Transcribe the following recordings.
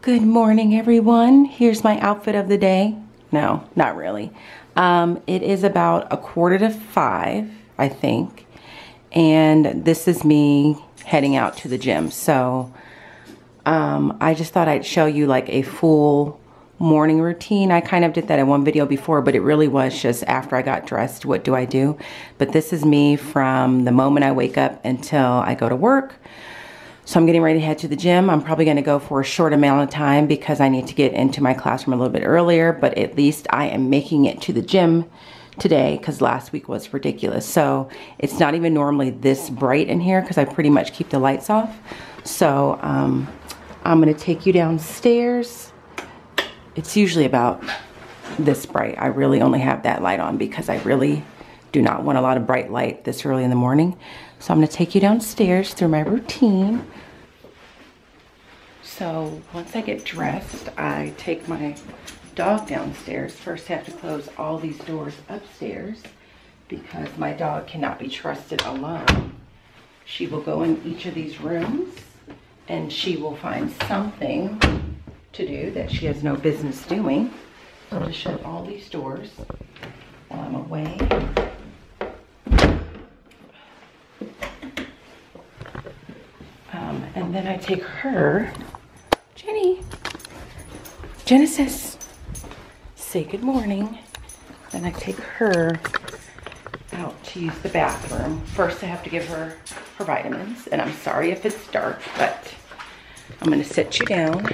Good morning, everyone. Here's my outfit of the day. No, not really. It is about 4:45, I think. And this is me heading out to the gym. So I just thought I'd show you like a full morning routine. I kind of did that in one video before, but it really was just after I got dressed, what do I do? But this is me from the moment I wake up until I go to work. So I'm getting ready to head to the gym. I'm probably going to go for a short amount of time because I need to get into my classroom a little bit earlier, but at least I am making it to the gym today because last week was ridiculous. So it's not even normally this bright in here because I pretty much keep the lights off. So I'm going to take you downstairs. It's usually about this bright. I really only have that light on because I really do not want a lot of bright light this early in the morning. So I'm going to take you downstairs through my routine. So once I get dressed, I take my dog downstairs. First, I have to close all these doors upstairs because my dog cannot be trusted alone. She will go in each of these rooms and she will find something to do that she has no business doing. So I'll just shut all these doors while I'm away. And then I take her, Jenny, Genesis, say good morning. Then I take her out to use the bathroom. First I have to give her her vitamins, and I'm sorry if it's dark, but I'm gonna sit you down.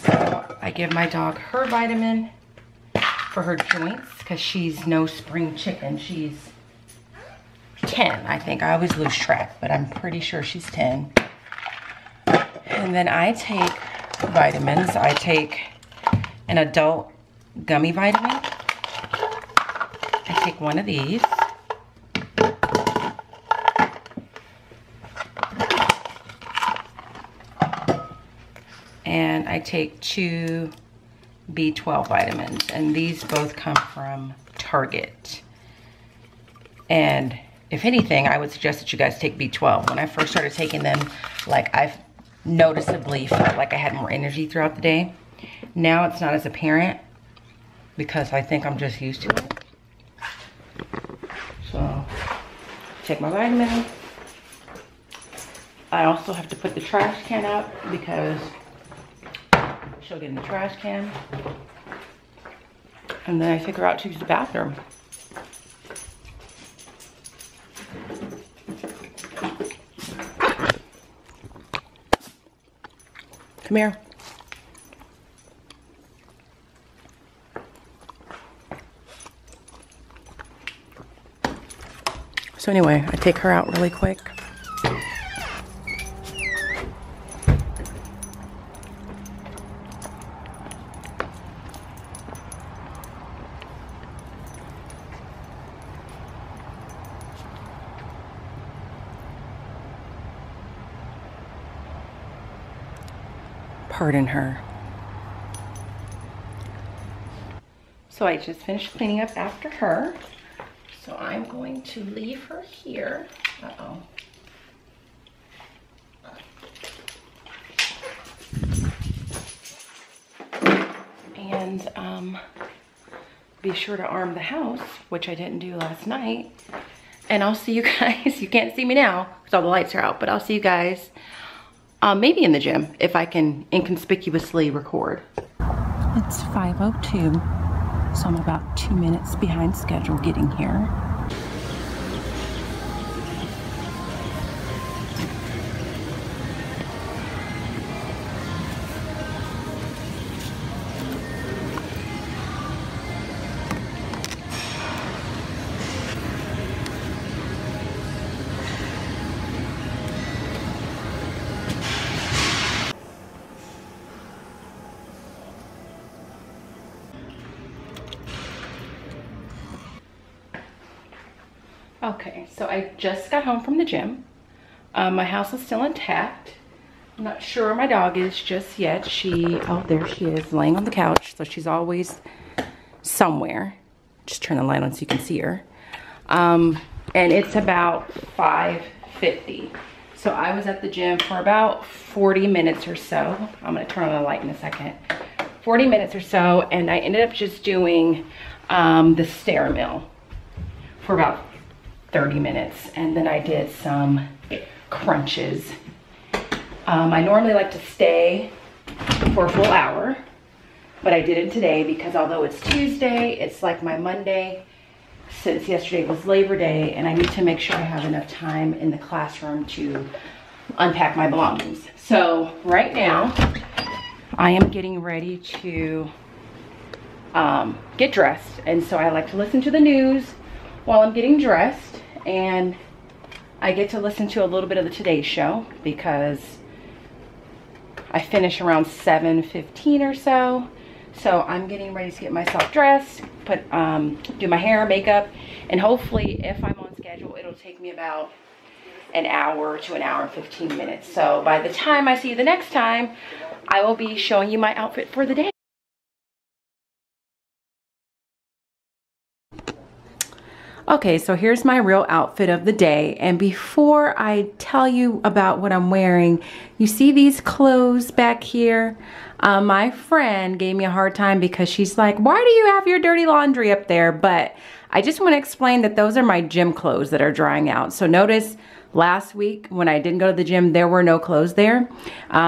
So I give my dog her vitamin for her joints because she's no spring chicken. She's 10, I think. I always lose track, but I'm pretty sure she's 10. And then I take vitamins. I take an adult gummy vitamin. I take one of these. And I take 2 B12 vitamins, and these both come from Target. And if anything, I would suggest that you guys take B12. When I first started taking them, like I've noticeably felt like I had more energy throughout the day. Now it's not as apparent because I think I'm just used to it. So take my vitamin. I also have to put the trash can out because she'll get in the trash can. And then I take her out to use the bathroom. Come here. So anyway, I take her out really quick. Pardon her. So I just finished cleaning up after her. So I'm going to leave her here. Uh-oh. And be sure to arm the house, which I didn't do last night. And I'll see you guys. You can't see me now because all the lights are out, but I'll see you guys maybe in the gym if I can inconspicuously record. It's 5:02, so I'm about 2 minutes behind schedule getting here. Okay, so I just got home from the gym. My house is still intact. I'm not sure where my dog is just yet. Oh, there she is, laying on the couch. So she's always somewhere. Just turn the light on so you can see her. and it's about 5:50. So I was at the gym for about 40 minutes or so. I'm gonna turn on the light in a second. 40 minutes or so, and I ended up just doing the stair mill for about 30 minutes, and then I did some crunches. I normally like to stay for a full hour, but I didn't today because although it's Tuesday, it's like my Monday since yesterday was Labor Day, and I need to make sure I have enough time in the classroom to unpack my belongings. So right now, I am getting ready to get dressed, and so I like to listen to the news while I'm getting dressed, and I get to listen to a little bit of the Today Show because I finish around 7:15 or so. So I'm getting ready to get myself dressed, do my hair, makeup, and hopefully if I'm on schedule, it'll take me about an hour to an hour and 15 minutes. So by the time I see you the next time, I will be showing you my outfit for the day. Okay, so here's my real outfit of the day. And before I tell you about what I'm wearing, you see these clothes back here? My friend gave me a hard time because she's like, why do you have your dirty laundry up there? But I just want to explain that those are my gym clothes that are drying out. So notice last week when I didn't go to the gym, there were no clothes there.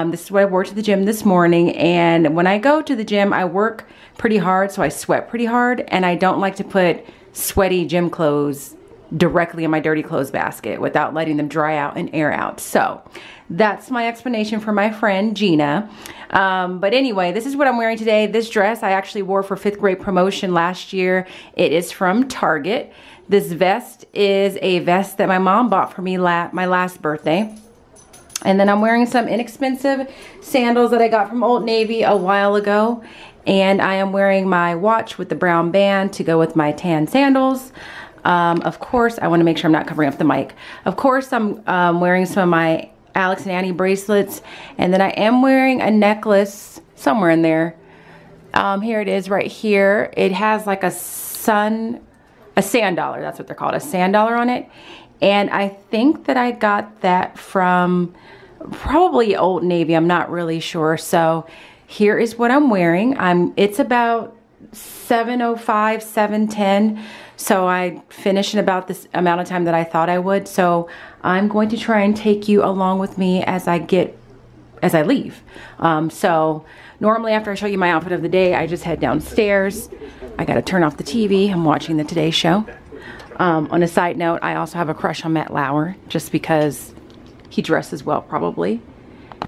This is what I wore to the gym this morning. And when I go to the gym, I work pretty hard, so I sweat pretty hard. And I don't like to put sweaty gym clothes directly in my dirty clothes basket without letting them dry out and air out. So that's my explanation for my friend Gina. But anyway, this is what I'm wearing today. This dress I actually wore for 5th grade promotion last year. It is from Target. This vest is a vest that my mom bought for me my last birthday. And then I'm wearing some inexpensive sandals that I got from Old Navy a while ago. And I am wearing my watch with the brown band to go with my tan sandals. Of course, I want to make sure I'm not covering up the mic. Of course, I'm wearing some of my Alex and Annie bracelets. And then I am wearing a necklace somewhere in there. Here it is right here. It has like a sand dollar. That's what they're called, a sand dollar on it. And I think that I got that from probably Old Navy. I'm not really sure. So here is what I'm wearing. It's about 7:05, 7:10. So I finished in about this amount of time that I thought I would. So I'm going to try and take you along with me as I leave. So normally after I show you my outfit of the day, I just head downstairs. I got to turn off the TV. I'm watching the Today Show. On a side note, I also have a crush on Matt Lauer just because he dresses well, probably.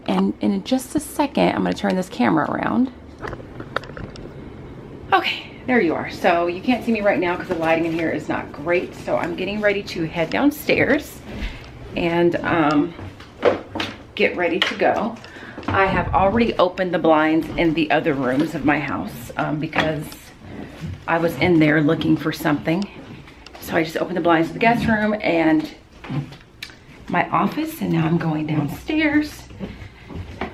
And in just a second, I'm going to turn this camera around. Okay, there you are. So you can't see me right now because the lighting in here is not great. So I'm getting ready to head downstairs and get ready to go. I have already opened the blinds in the other rooms of my house because I was in there looking for something. So I just opened the blinds to the guest room and my office, and now I'm going downstairs.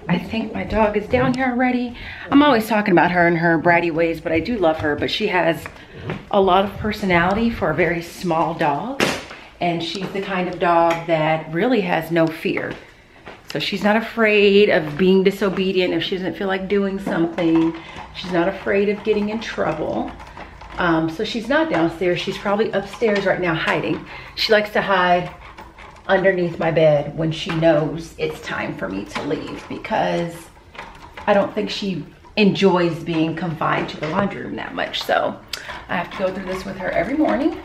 I think my dog is down here already. I'm always talking about her and her bratty ways, but I do love her. But she has a lot of personality for a very small dog. And she's the kind of dog that really has no fear. So she's not afraid of being disobedient if she doesn't feel like doing something. She's not afraid of getting in trouble. So she's not downstairs. She's probably upstairs right now hiding. She likes to hide underneath my bed when she knows it's time for me to leave because I don't think she enjoys being confined to the laundry room that much. So I have to go through this with her every morning.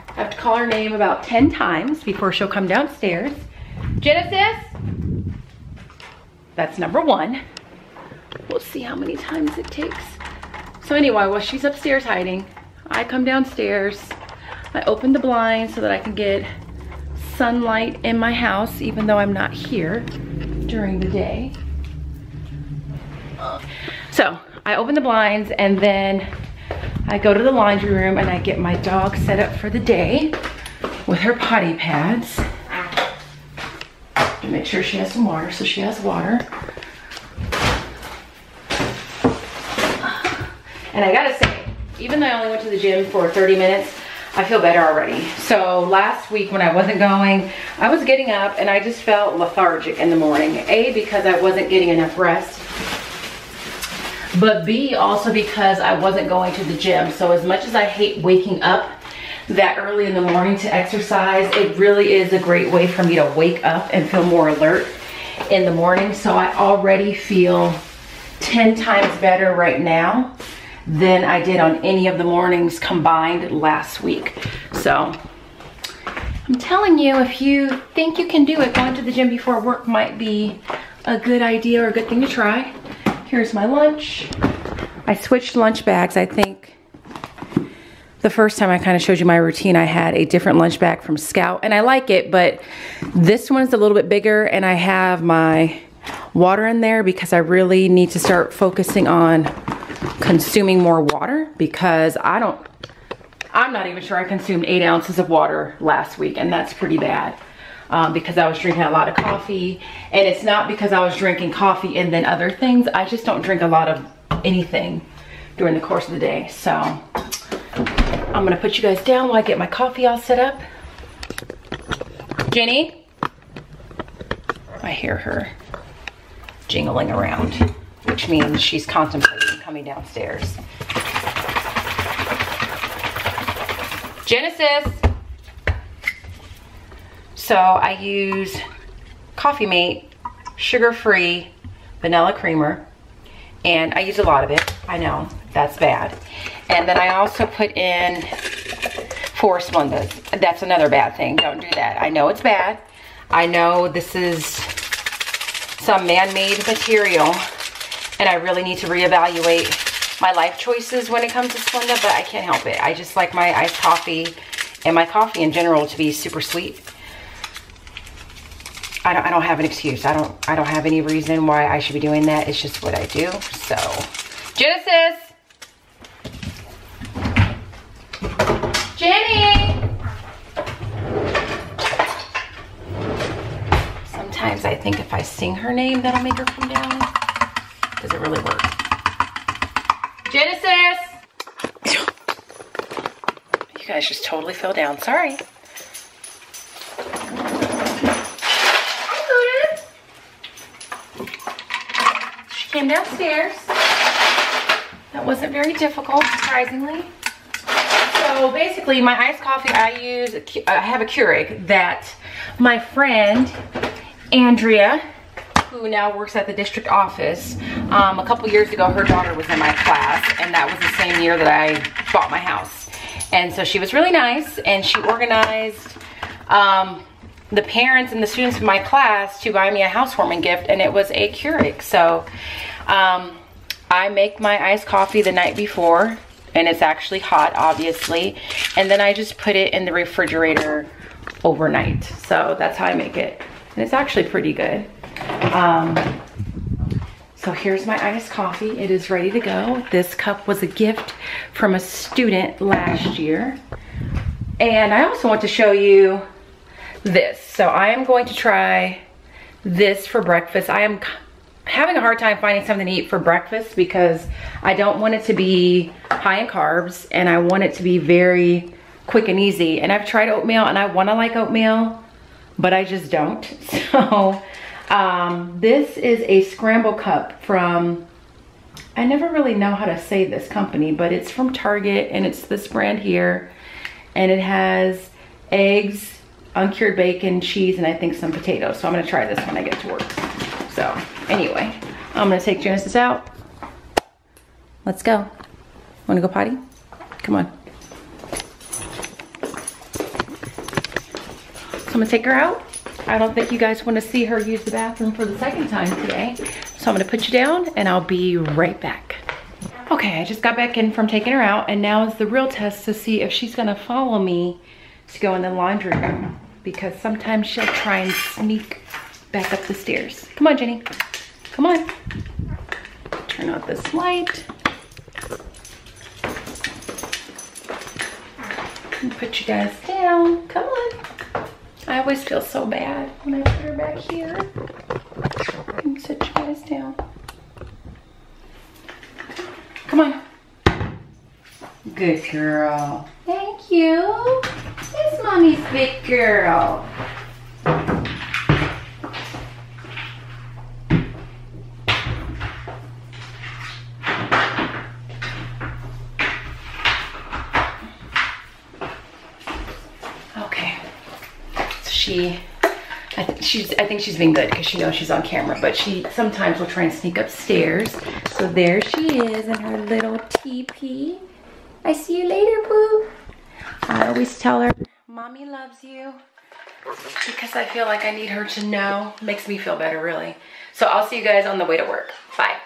I have to call her name about 10 times before she'll come downstairs. Genesis, that's number 1. We'll see how many times it takes. So anyway, while she's upstairs hiding, I come downstairs. I open the blinds so that I can get sunlight in my house, even though I'm not here during the day. So I open the blinds and then I go to the laundry room and I get my dog set up for the day with her potty pads. To make sure she has some water, so she has water. And I gotta say, even though I only went to the gym for 30 minutes, I feel better already. So last week when I wasn't going, I was getting up and I just felt lethargic in the morning. A, because I wasn't getting enough rest, but B, also because I wasn't going to the gym. So as much as I hate waking up that early in the morning to exercise, it really is a great way for me to wake up and feel more alert in the morning. So I already feel 10 times better right now than I did on any of the mornings combined last week. So I'm telling you, if you think you can do it, going to the gym before work might be a good idea or a good thing to try. Here's my lunch. I switched lunch bags. I think the first time I kind of showed you my routine, I had a different lunch bag from Scout, and I like it, but this one's a little bit bigger, and I have my water in there because I really need to start focusing on consuming more water, because I'm not even sure I consumed 8 ounces of water last week, and that's pretty bad because I was drinking a lot of coffee. And it's not because I was drinking coffee and then other things. I just don't drink a lot of anything during the course of the day. So I'm gonna put you guys down while I get my coffee all set up. Jenny, I hear her jingling around, which means she's contemplating coming downstairs. Genesis. So I use Coffee Mate sugar-free vanilla creamer, and I use a lot of it. I know that's bad. And then I also put in 4 Splendas. That's another bad thing. Don't do that. I know it's bad. I know this is some man-made material, and I really need to reevaluate my life choices when it comes to Splenda, but I can't help it. I just like my iced coffee and my coffee in general to be super sweet. I don't have an excuse. I don't have any reason why I should be doing that. It's just what I do. So, Genesis! Jenny! Sometimes I think if I sing her name, that'll make her come down. Does it really work? Genesis! You guys just totally fell down. Sorry. She came downstairs. That wasn't very difficult, surprisingly. So basically, my iced coffee, I have a Keurig that my friend Andrea, who now works at the district office, a couple years ago, her daughter was in my class, and that was the same year that I bought my house. And so she was really nice, and she organized the parents and the students of my class to buy me a housewarming gift, and it was a Keurig. So I make my iced coffee the night before, and it's actually hot, obviously, and then I just put it in the refrigerator overnight. So that's how I make it, and it's actually pretty good. So here's my iced coffee. It is ready to go. This cup was a gift from a student last year. And I also want to show you this. So I am going to try this for breakfast. I am having a hard time finding something to eat for breakfast because I don't want it to be high in carbs, and I want it to be very quick and easy. And I've tried oatmeal, and I want to like oatmeal, but I just don't. So this is a scramble cup from, I never really know how to say this company, but it's from Target, and it's this brand here, and it has eggs, uncured bacon, cheese, and I think some potatoes. So I'm gonna try this when I get to work. So anyway, I'm gonna take Genesis out. Let's go. Wanna go potty? Come on. So I'm gonna take her out. I don't think you guys want to see her use the bathroom for the second time today. So I'm gonna put you down and I'll be right back. Okay, I just got back in from taking her out, and now is the real test to see if she's gonna follow me to go in the laundry room, because sometimes she'll try and sneak back up the stairs. Come on, Jenny. Come on. Turn out this light. And put you guys down. Come on. I always feel so bad when I put her back here. And sit you guys down. Come on. Good girl. Thank you. It's Mommy's big girl. Okay. So I think she's been good because she knows she's on camera, but she sometimes will try and sneak upstairs. So there she is in her little teepee. I see you later, boo. I always tell her, Mommy loves you, because I feel like I need her to know. Makes me feel better, really. So I'll see you guys on the way to work. Bye.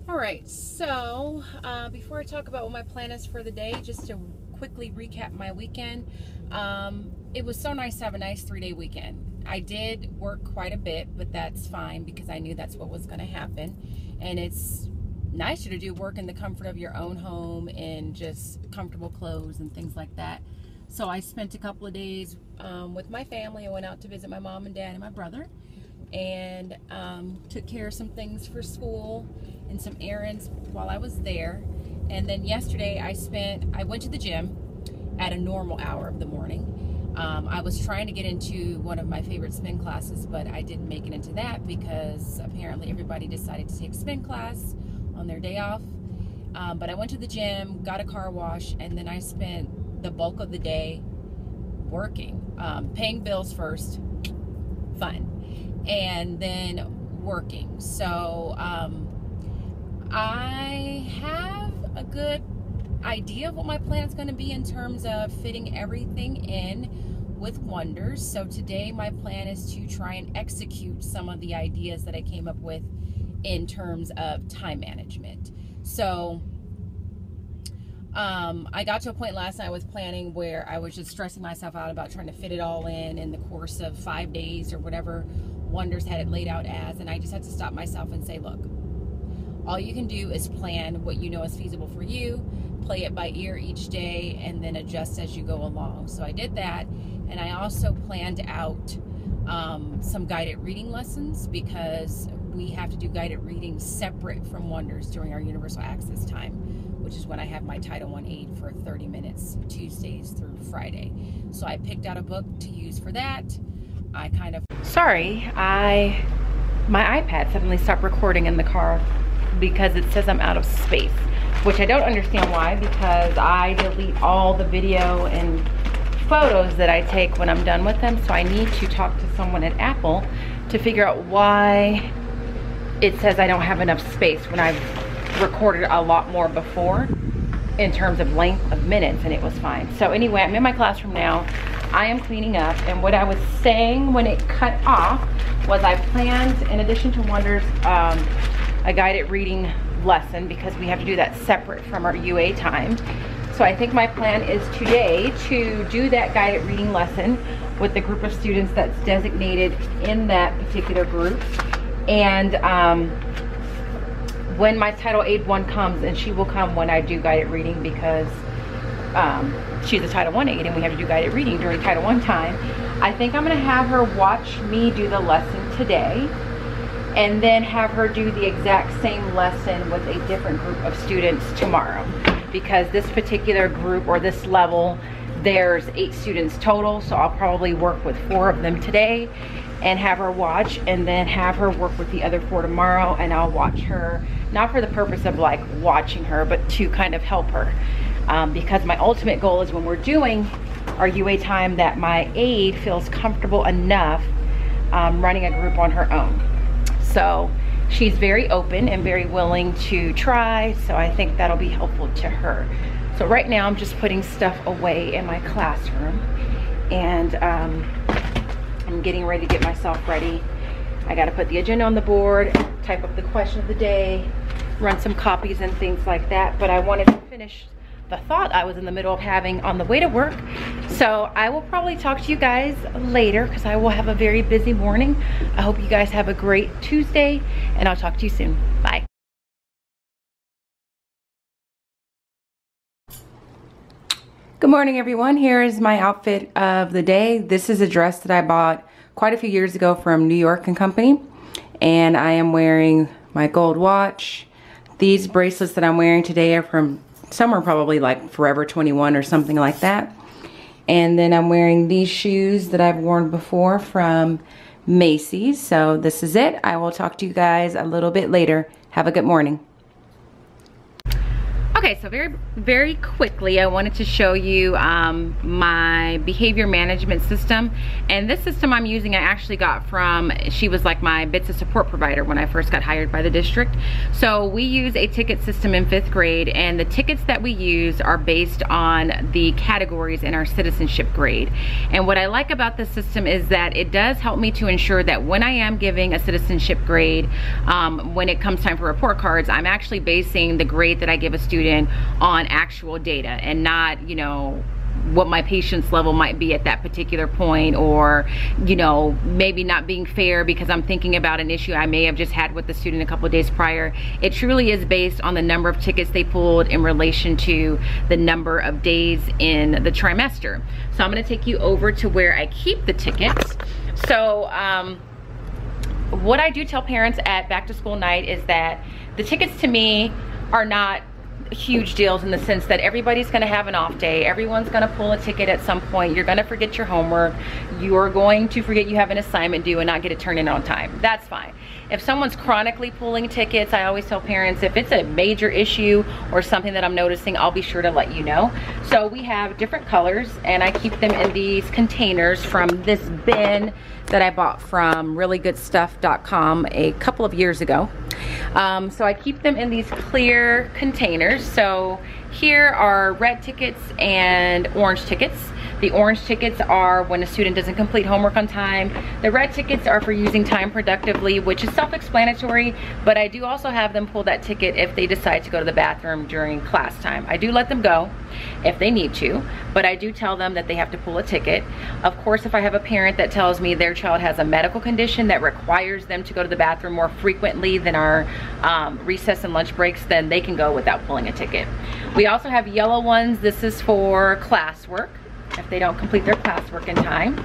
All right, so before I talk about what my plan is for the day, just to quickly recap my weekend. It was so nice to have a nice 3-day weekend. I did work quite a bit, but that's fine because I knew that's what was going to happen. And it's nicer to do work in the comfort of your own home and just comfortable clothes and things like that. So I spent a couple of days with my family. I went out to visit my mom and dad and my brother, and took care of some things for school and some errands while I was there. And then yesterday I went to the gym at a normal hour of the morning. I was trying to get into one of my favorite spin classes, but I didn't make it into that because apparently everybody decided to take spin class on their day off. But I went to the gym, got a car wash, and then I spent the bulk of the day working, paying bills first, fun, and then working. So I have a good idea of what my plan is going to be in terms of fitting everything in with Wonders. So today my plan is to try and execute some of the ideas that I came up with in terms of time management. So I got to a point last night with planning where I was just stressing myself out about trying to fit it all in the course of 5 days or whatever Wonders had it laid out as, and I just had to stop myself and say, look, all you can do is plan what you know is feasible for you, play it by ear each day, and then adjust as you go along. So I did that, and I also planned out some guided reading lessons, because we have to do guided reading separate from Wonders during our universal access time, which is when I have my Title I aid for 30 minutes Tuesdays through Friday. So I picked out a book to use for that. I kind of... Sorry, my iPad suddenly stopped recording in the car because it says I'm out of space, which I don't understand why, because I delete all the video and photos that I take when I'm done with them. So I need to talk to someone at Apple to figure out why it says I don't have enough space when I've recorded a lot more before in terms of length of minutes, and it was fine. So anyway, I'm in my classroom now. I am cleaning up, and what I was saying when it cut off was I planned, in addition to Wonders, a guided reading lesson, because we have to do that separate from our UA time. So I think my plan is today to do that guided reading lesson with the group of students that's designated in that particular group. And when my Title Aid 1 comes, and she will come when I do guided reading, because she's a Title I aid and we have to do guided reading during Title I time, I think I'm going to have her watch me do the lesson today, and then have her do the exact same lesson with a different group of students tomorrow, because this particular group, or this level, there's 8 students total. So I'll probably work with 4 of them today and have her watch, and then have her work with the other 4 tomorrow, and I'll watch her, not for the purpose of like watching her, but to kind of help her, because my ultimate goal is when we're doing our UA time that my aide feels comfortable enough running a group on her own. So she's very open and very willing to try, so I think that'll be helpful to her. So right now I'm just putting stuff away in my classroom, and I'm getting ready to get myself ready. I got to put the agenda on the board, type up the question of the day, run some copies and things like that. But I wanted to finish the thought I was in the middle of having on the way to work. So I will probably talk to you guys later, because I will have a very busy morning. I hope you guys have a great Tuesday, and I'll talk to you soon. Bye. Good morning, everyone. Here is my outfit of the day. This is a dress that I bought quite a few years ago from New York & Company, and I am wearing my gold watch. These bracelets that I'm wearing today are from Some are probably like Forever 21 or something like that. And then I'm wearing these shoes that I've worn before from Macy's. So this is it. I will talk to you guys a little bit later. Have a good morning. Okay, so very quickly, I wanted to show you my behavior management system. And this system I'm using, I actually got from, she was like my bits of support provider when I first got hired by the district. So we use a ticket system in 5th grade, and the tickets that we use are based on the categories in our citizenship grade. And what I like about this system is that it does help me to ensure that when I am giving a citizenship grade, when it comes time for report cards, I'm actually basing the grade that I give a student on actual data and not, you know, what my patience level might be at that particular point, or, you know, maybe not being fair because I'm thinking about an issue I may have just had with the student a couple of days prior. It truly is based on the number of tickets they pulled in relation to the number of days in the trimester. So I'm going to take you over to where I keep the tickets. So what I do tell parents at back to school night is that the tickets to me are not huge deals, in the sense that everybody's going to have an off day. Everyone's going to pull a ticket at some point. You're going to forget your homework. You're going to forget you have an assignment due and not get it turned in on time. That's fine. If someone's chronically pulling tickets, I always tell parents, if it's a major issue or something that I'm noticing, I'll be sure to let you know. So we have different colors, and I keep them in these containers from this bin that I bought from reallygoodstuff.com a couple of years ago. So I keep them in these clear containers. So here are red tickets and orange tickets. The orange tickets are when a student doesn't complete homework on time. The red tickets are for using time productively, which is self-explanatory, but I do also have them pull that ticket if they decide to go to the bathroom during class time. I do let them go if they need to, but I do tell them that they have to pull a ticket. Of course, if I have a parent that tells me their child has a medical condition that requires them to go to the bathroom more frequently than our recess and lunch breaks, then they can go without pulling a ticket. We also have yellow ones. This is for classwork, if they don't complete their classwork in time.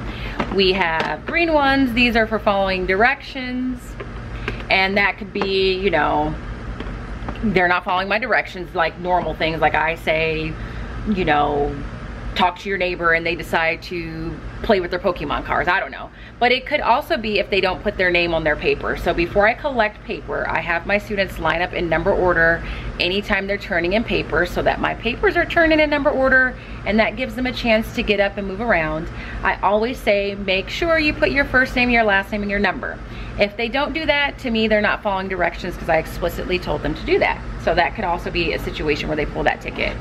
We have green ones. These are for following directions, and that could be, you know, they're not following my directions, like normal things, like I say, you know, talk to your neighbor, and they decide to play with their Pokemon cards. I don't know. But it could also be if they don't put their name on their paper. So before I collect paper, I have my students line up in number order anytime they're turning in paper, so that my papers are turned in number order, and that gives them a chance to get up and move around. I always say, make sure you put your first name, your last name, and your number. If they don't do that, to me, they're not following directions, because I explicitly told them to do that. So that could also be a situation where they pull that ticket.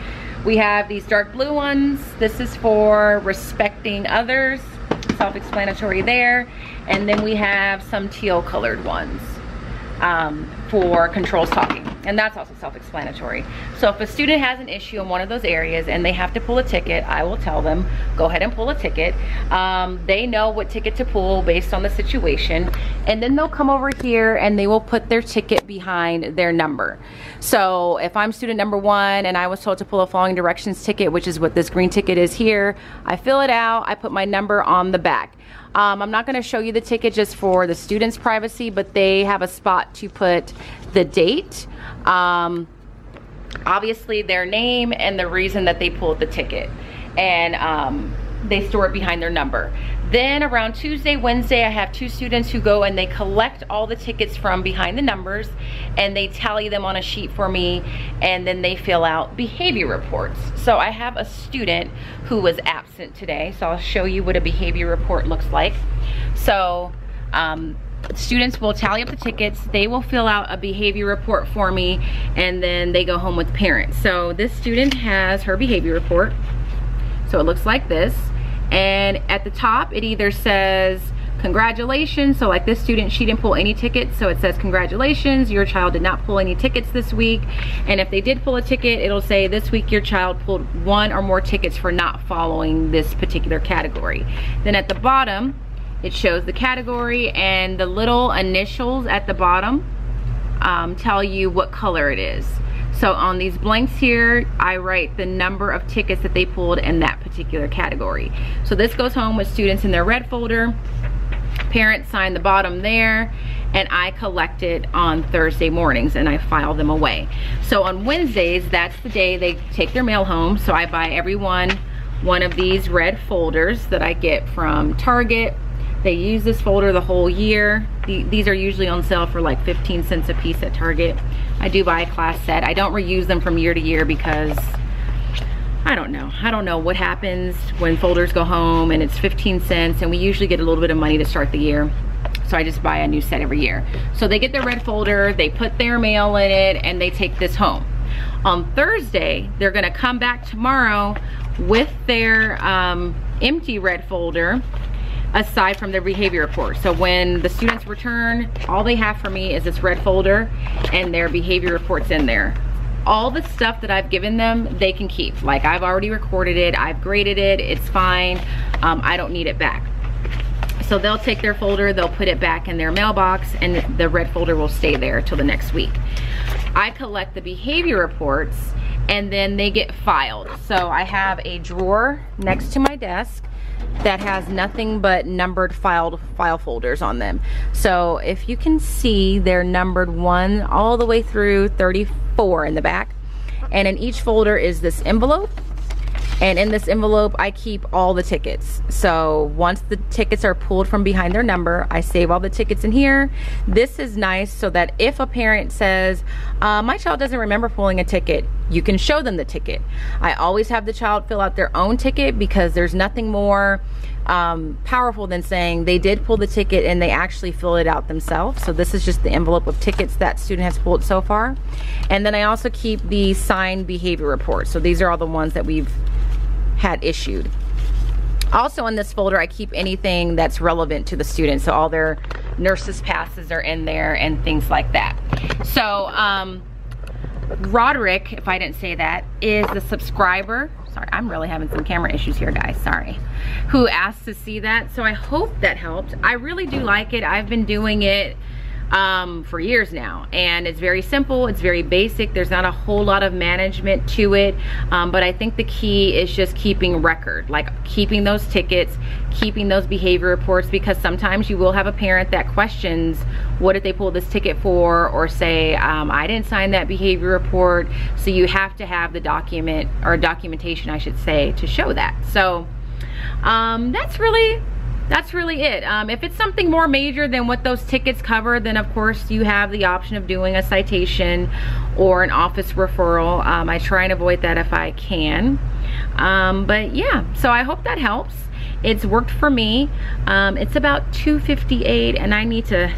We have these dark blue ones. This is for respecting others, self-explanatory there. And then we have some teal colored ones for controls talking, and that's also self-explanatory. So if a student has an issue in one of those areas and they have to pull a ticket, I will tell them, go ahead and pull a ticket. They know what ticket to pull based on the situation, and then they'll come over here and they will put their ticket behind their number. So if I'm student number 1 and I was told to pull a following directions ticket, which is what this green ticket is here, I fill it out, I put my number on the back. I'm not going to show you the ticket just for the students' privacy, but they have a spot to put the date, obviously their name, and the reason that they pulled the ticket, and they store it behind their number. Then around Tuesday, Wednesday, I have 2 students who go and they collect all the tickets from behind the numbers, and they tally them on a sheet for me, and then they fill out behavior reports. So I have a student who was absent today, so I'll show you what a behavior report looks like. So students will tally up the tickets, they will fill out a behavior report for me, and then they go home with parents. So this student has her behavior report. So it looks like this. And at the top, it either says congratulations. So like this student, she didn't pull any tickets, so it says congratulations, your child did not pull any tickets this week. And if they did pull a ticket, it'll say this week your child pulled 1 or more tickets for not following this particular category. Then at the bottom, it shows the category, and the little initials at the bottom tell you what color it is. So on these blanks here, I write the number of tickets that they pulled in that particular category. So this goes home with students in their red folder. Parents sign the bottom there, and I collect it on Thursday mornings and I file them away. So on Wednesdays, that's the day they take their mail home. So I buy everyone one of these red folders that I get from Target. They use this folder the whole year. These are usually on sale for like 15 cents a piece at Target. I do buy a class set. I don't reuse them from year to year because I don't know what happens when folders go home and it's 15 cents, and we usually get a little bit of money to start the year. So I just buy a new set every year. So they get their red folder, they put their mail in it, and they take this home. On Thursday, they're gonna come back tomorrow with their empty red folder, aside from their behavior report. So when the students return, all they have for me is this red folder and their behavior reports in there. All the stuff that I've given them, they can keep. Like, I've already recorded it, I've graded it, it's fine. I don't need it back. So they'll take their folder, they'll put it back in their mailbox, and the red folder will stay there till the next week. I collect the behavior reports and then they get filed. So I have a drawer next to my desk that has nothing but numbered file folders on them. So if you can see, they're numbered 1 all the way through 34 in the back. And in each folder is this envelope. And in this envelope, I keep all the tickets. So once the tickets are pulled from behind their number, I save all the tickets in here. This is nice so that if a parent says, my child doesn't remember pulling a ticket, you can show them the ticket. I always have the child fill out their own ticket because there's nothing more powerful than saying they did pull the ticket and they actually fill it out themselves. So this is just the envelope of tickets that student has pulled so far. And then I also keep the signed behavior report. So these are all the ones that we've had issued. Also in this folder, I keep anything that's relevant to the student. So all their nurses passes are in there and things like that. So Roderick, if I didn't say that, is the subscriber. Sorry, I'm really having some camera issues here, guys, sorry. Who asked to see that. So I hope that helped. I really do like it. I've been doing it for years now, and it's very simple, it's very basic, there's not a whole lot of management to it, but I think the key is just keeping record, like keeping those tickets, keeping those behavior reports, because sometimes you will have a parent that questions, what did they pull this ticket for, or say, I didn't sign that behavior report. So you have to have the document, or documentation I should say, to show that. So that's really it. If it's something more major than what those tickets cover, then of course you have the option of doing a citation or an office referral. I try and avoid that if I can. But yeah, so I hope that helps. It's worked for me. It's about 2:58 and I need to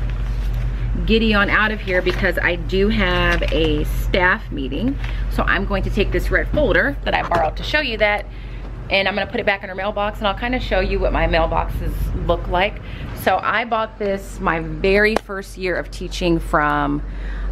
giddy on out of here because I do have a staff meeting. So I'm going to take this red folder that I borrowed to show you that, and I'm gonna put it back in our mailbox, and I'll kind of show you what my mailboxes look like. So I bought this my very first year of teaching from,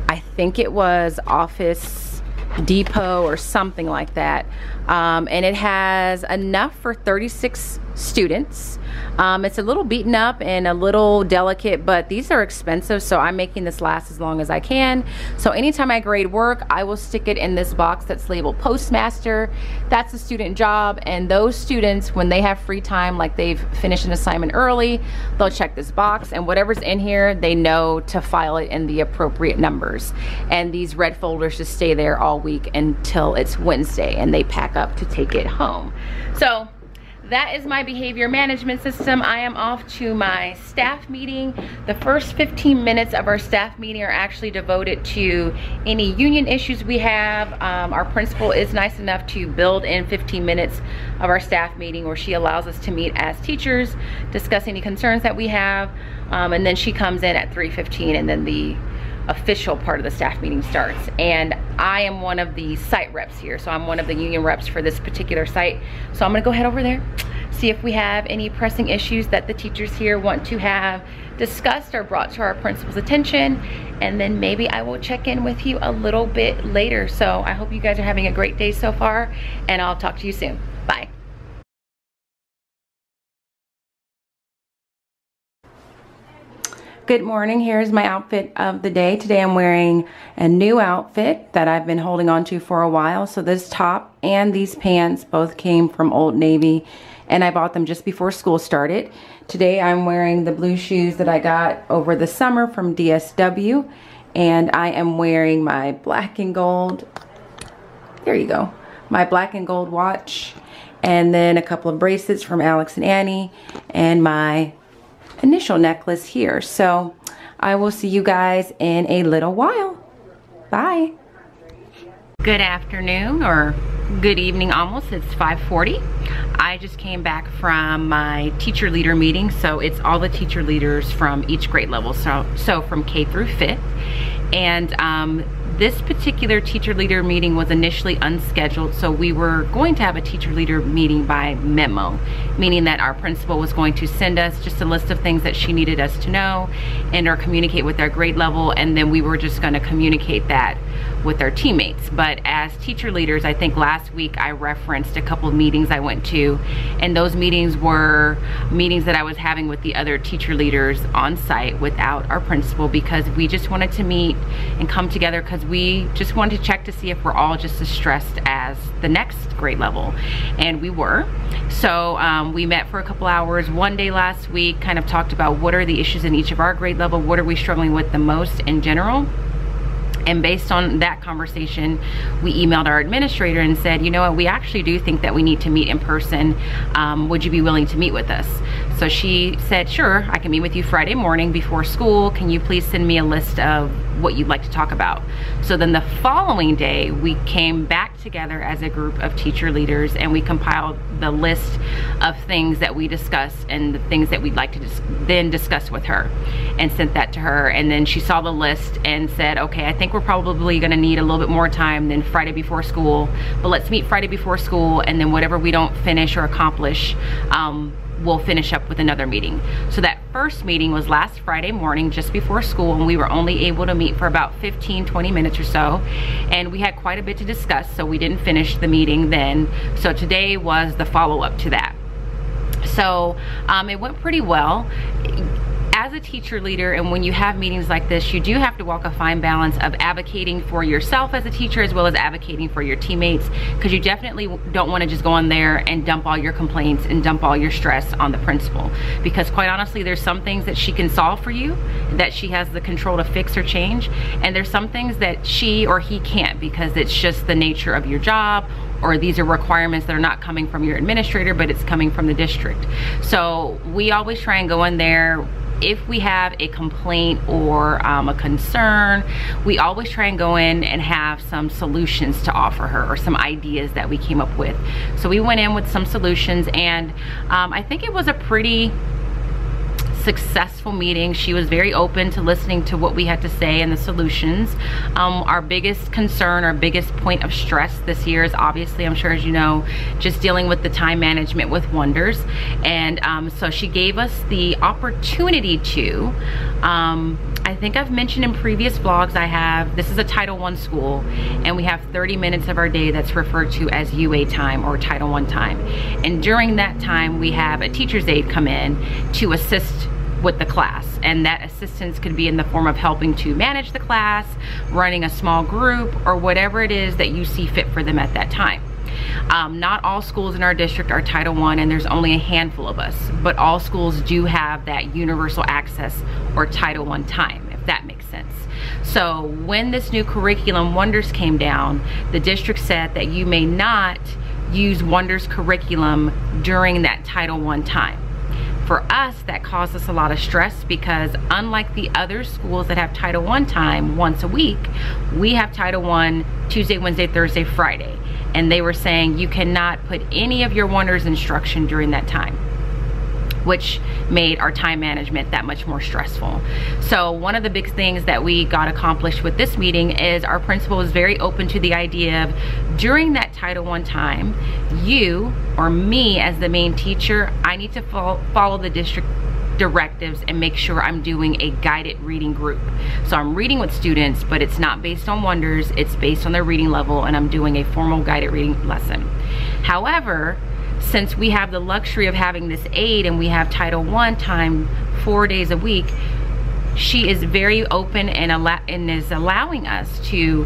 I think it was Office Depot or something like that. And it has enough for 36 students. It's a little beaten up and a little delicate, but these are expensive, so I'm making this last as long as I can. So anytime I grade work, I will stick it in this box that's labeled Postmaster. That's a student job, and those students, when they have free time, like they've finished an assignment early, they'll check this box, and whatever's in here, they know to file it in the appropriate numbers. And these red folders just stay there all week until it's Wednesday, and they pack up to take it home. So that is my behavior management system. I am off to my staff meeting. The first 15 minutes of our staff meeting are actually devoted to any union issues we have. Our principal is nice enough to build in 15 minutes of our staff meeting where she allows us to meet as teachers, discuss any concerns that we have, and then she comes in at 3:15, and then the official part of the staff meeting starts. And I am one of the site reps here, so I'm one of the union reps for this particular site. So I'm gonna go head over there, see if we have any pressing issues that the teachers here want to have discussed or brought to our principal's attention, and then maybe I will check in with you a little bit later. So I hope you guys are having a great day so far, and I'll talk to you soon. Bye. Good morning, here's my outfit of the day. Today I'm wearing a new outfit that I've been holding on to for a while. So this top and these pants both came from Old Navy and I bought them just before school started. Today I'm wearing the blue shoes that I got over the summer from DSW, and I am wearing my black and gold, there you go, my black and gold watch, and then a couple of bracelets from Alex and Annie, and my initial necklace here. So I will see you guys in a little while. Bye. Good afternoon, or good evening almost. It's 5:40. I just came back from my teacher leader meeting. So it's all the teacher leaders from each grade level. So from K through 5th. And this particular teacher leader meeting was initially unscheduled, so we were going to have a teacher leader meeting by memo, meaning that our principal was going to send us just a list of things that she needed us to know and or communicate with our grade level, and then we were just going to communicate that with our teammates. But as teacher leaders, I think last week I referenced a couple of meetings I went to, and those meetings were meetings that I was having with the other teacher leaders on site without our principal, because we just wanted to meet and come together, because we just wanted to check to see if we're all just as stressed as the next grade level, and we were. So we met for a couple hours one day last week, kind of talked about what are the issues in each of our grade level, what are we struggling with the most in general. And based on that conversation, we emailed our administrator and said, you know what, we actually do think that we need to meet in person. Would you be willing to meet with us? So she said, sure, I can meet with you Friday morning before school. Can you please send me a list of what you'd like to talk about? So then the following day, we came back together as a group of teacher leaders, and we compiled the list of things that we discussed and the things that we'd like to then discuss with her, and sent that to her. And then she saw the list and said, okay, I think we're probably gonna need a little bit more time than Friday before school, but let's meet Friday before school, and then whatever we don't finish or accomplish, we'll finish up with another meeting. So that first meeting was last Friday morning just before school, and we were only able to meet for about 15-20 minutes or so, and we had quite a bit to discuss, so we didn't finish the meeting then. So today was the follow-up to that. So it went pretty well. As a teacher leader, and when you have meetings like this, you do have to walk a fine balance of advocating for yourself as a teacher as well as advocating for your teammates, because you definitely don't want to just go in there and dump all your complaints and dump all your stress on the principal, because quite honestly, there's some things that she can solve for you, that she has the control to fix or change, and there's some things that she or he can't, because it's just the nature of your job, or these are requirements that are not coming from your administrator, but it's coming from the district. So we always try and go in there. If we have a complaint or a concern, we always try and go in and have some solutions to offer her, or some ideas that we came up with. So we went in with some solutions, and I think it was a pretty successful meeting. She was very open to listening to what we had to say and the solutions. Our biggest concern, our biggest point of stress this year is obviously, I'm sure as you know, just dealing with the time management with Wonders. And so she gave us the opportunity to, I think I've mentioned in previous vlogs, this is a Title I school, and we have 30 minutes of our day that's referred to as UA time, or Title I time. And during that time, we have a teacher's aide come in to assist with the class, and that assistance could be in the form of helping to manage the class, running a small group, or whatever it is that you see fit for them at that time. Not all schools in our district are Title I, and there's only a handful of us, but all schools do have that universal access or Title I time, if that makes sense. So when this new curriculum Wonders came down, the district said that you may not use Wonders curriculum during that Title I time. For us, that caused us a lot of stress, because unlike the other schools that have Title I time once a week, we have Title I Tuesday, Wednesday, Thursday, Friday. And they were saying you cannot put any of your Wonders instruction during that time, which made our time management that much more stressful. So one of the big things that we got accomplished with this meeting is our principal is very open to the idea of, during that Title I time, you or me as the main teacher, I need to follow the district directives and make sure I'm doing a guided reading group. So I'm reading with students, but it's not based on Wonders, it's based on their reading level, and I'm doing a formal guided reading lesson. However, since we have the luxury of having this aid and we have Title I time 4 days a week, she is very open and is allowing us to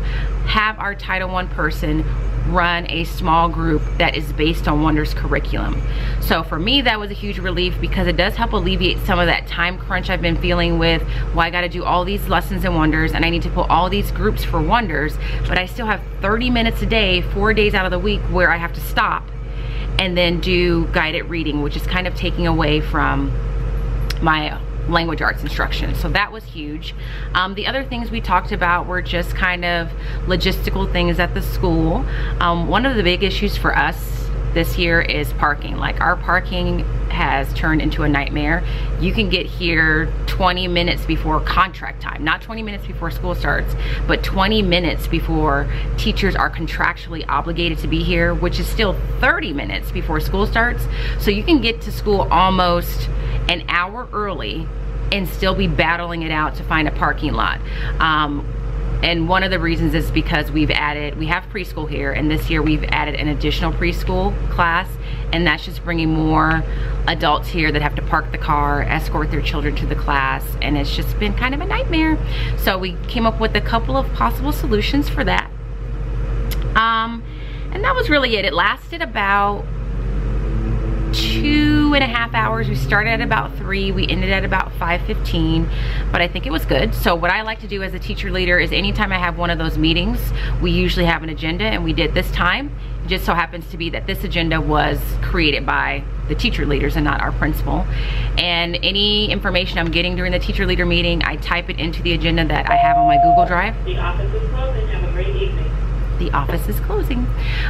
have our Title I person run a small group that is based on Wonders curriculum. So for me, that was a huge relief because it does help alleviate some of that time crunch I've been feeling with, well, I got to do all these lessons in Wonders and I need to put all these groups for Wonders, but I still have 30 minutes a day, 4 days out of the week where I have to stop and then do guided reading, which is kind of taking away from my language arts instruction. So that was huge. The other things we talked about were just kind of logistical things at the school. One of the big issues for us this year is parking. Like, our parking has turned into a nightmare. You can get here 20 minutes before contract time, not 20 minutes before school starts, but 20 minutes before teachers are contractually obligated to be here, which is still 30 minutes before school starts. So you can get to school almost an hour early and still be battling it out to find a parking lot. And one of the reasons is because we have preschool here, and this year we've added an additional preschool class, and that's just bringing more adults here that have to park the car, escort their children to the class, and it's just been kind of a nightmare. So we came up with a couple of possible solutions for that. And that was really it. It lasted about 2.5 hours. We started at about 3, we ended at about 5:15, but I think it was good. So what I like to do as a teacher leader is anytime I have one of those meetings, we usually have an agenda, and we did this time. It just so happens to be that this agenda was created by the teacher leaders and not our principal. And any information I'm getting during the teacher leader meeting, I type it into the agenda that I have on my Google Drive. The office is closing. Have a great evening. The office is closing.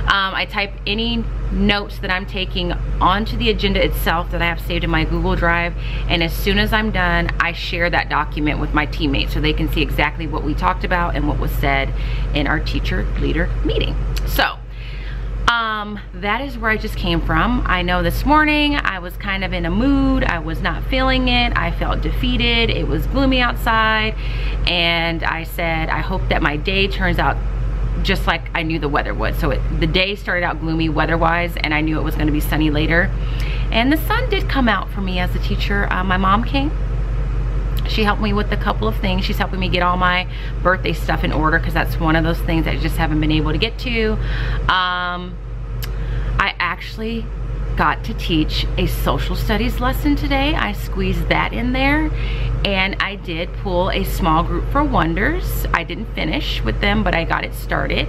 I type any notes that I'm taking onto the agenda itself that I have saved in my Google Drive, and as soon as I'm done, I share that document with my teammates so they can see exactly what we talked about and what was said in our teacher leader meeting. So that is where I just came from. I know this morning I was kind of in a mood. I was not feeling it. I felt defeated. It was gloomy outside, and I said, I hope that my day turns out just like I knew the weather would. So the day started out gloomy weather-wise, and I knew it was going to be sunny later. And the sun did come out for me as a teacher. My mom came. She helped me with a couple of things. She's helping me get all my birthday stuff in order, because that's one of those things that I just haven't been able to get to. I actually got to teach a social studies lesson today. I squeezed that in there, and I did pull a small group for Wonders. I didn't finish with them, but I got it started,